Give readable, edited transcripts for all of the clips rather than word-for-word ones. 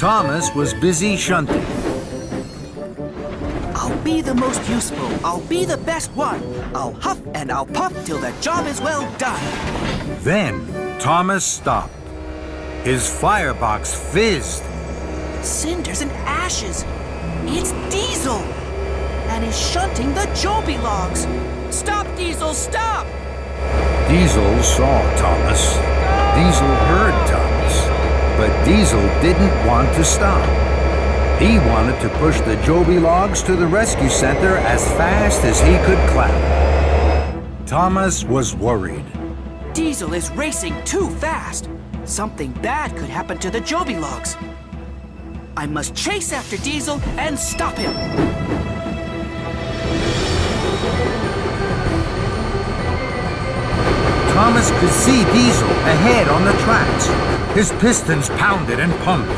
Thomas was busy shunting. I'll be the most useful. I'll be the best one. I'll huff and I'll puff till the job is well done. Then Thomas stopped. His firebox fizzed. Cinders and ashes. It's Diesel. And he's shunting the jobi logs. Stop, Diesel, stop! Diesel saw Thomas. Diesel heard Thomas. But Diesel didn't want to stop. He wanted to push the jobi logs to the rescue center as fast as he could climb. Thomas was worried. Diesel is racing too fast. Something bad could happen to the jobi logs. I must chase after Diesel and stop him. Thomas could see Diesel ahead on the tracks. His pistons pounded and pumped.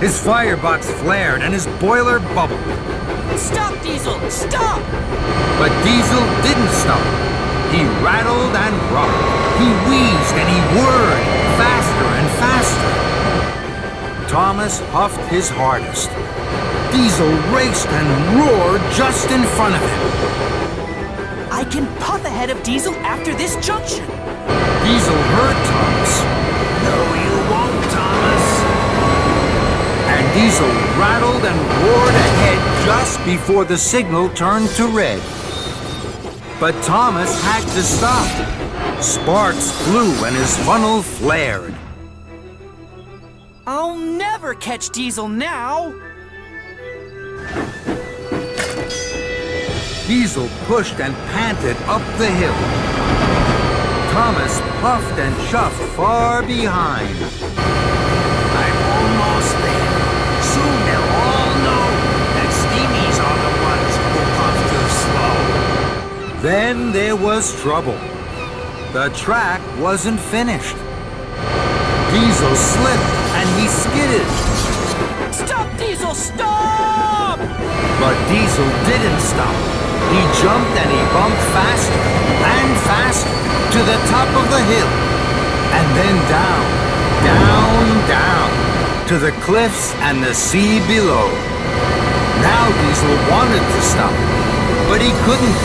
His firebox flared and his boiler bubbled. Stop, Diesel! Stop! But Diesel didn't stop. He rattled and rocked. He wheezed and he whirred faster and faster. Thomas huffed his hardest. Diesel raced and roared just in front of him. I can puff ahead of Diesel after this junction. Diesel heard Thomas. No, you won't, Thomas. And Diesel rattled and roared ahead just before the signal turned to red. But Thomas had to stop. Sparks flew and his funnel flared. I'll never catch Diesel now. Diesel pushed and panted up the hill. Thomas puffed and chuffed far behind. I'm almost there. Soon they'll all know that Steamies are the ones who puff too slow. Then there was trouble. The track wasn't finished. Diesel slipped and he skidded. Stop, Diesel, stop! But Diesel didn't stop. He jumped and he bumped faster and faster to the top of the hill. And then down, down, down to the cliffs and the sea below. Now Diesel wanted to stop, but he couldn't.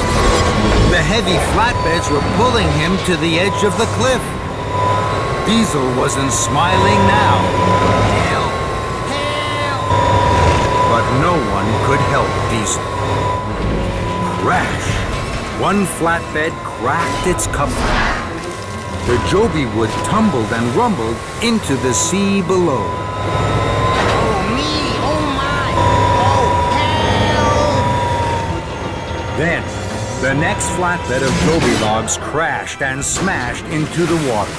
The heavy flatbeds were pulling him to the edge of the cliff. Diesel wasn't smiling now. Help! Help! But no one could help Diesel. Crash! One flatbed cracked its cover. The jobi wood tumbled and rumbled into the sea below. Oh, me! Oh, my! Oh, help! Then, the next flatbed of jobi logs crashed and smashed into the water.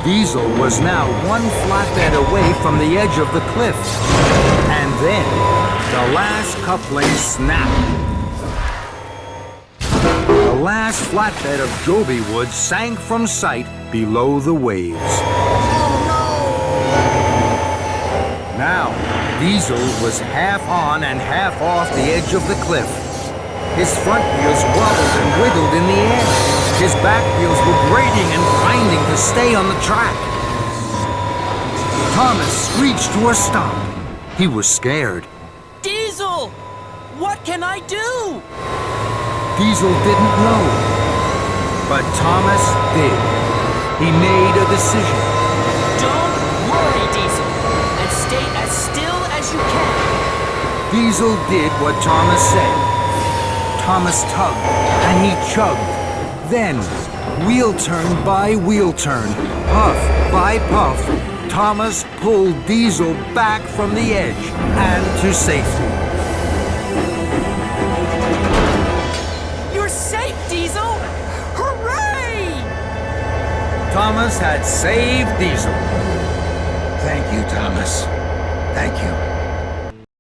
Diesel was now one flatbed away from the edge of the cliff. And then, the last coupling snapped. The last flatbed of jobi wood sank from sight below the waves. Now, Diesel was half on and half off the edge of the cliff. His front wheels wobbled and wiggled in the air. His back wheels were grating and grinding to stay on the track. Thomas screeched to a stop. He was scared. Diesel! What can I do? Diesel didn't know. But Thomas did. He made a decision. Don't worry, Diesel, and stay as still as you can. Diesel did what Thomas said. Thomas tugged and he chugged. Then, wheel turn by wheel turn, puff by puff, Thomas pulled Diesel back from the edge and to safety. You're safe, Diesel! Hooray! Thomas had saved Diesel. Thank you, Thomas. Thank you.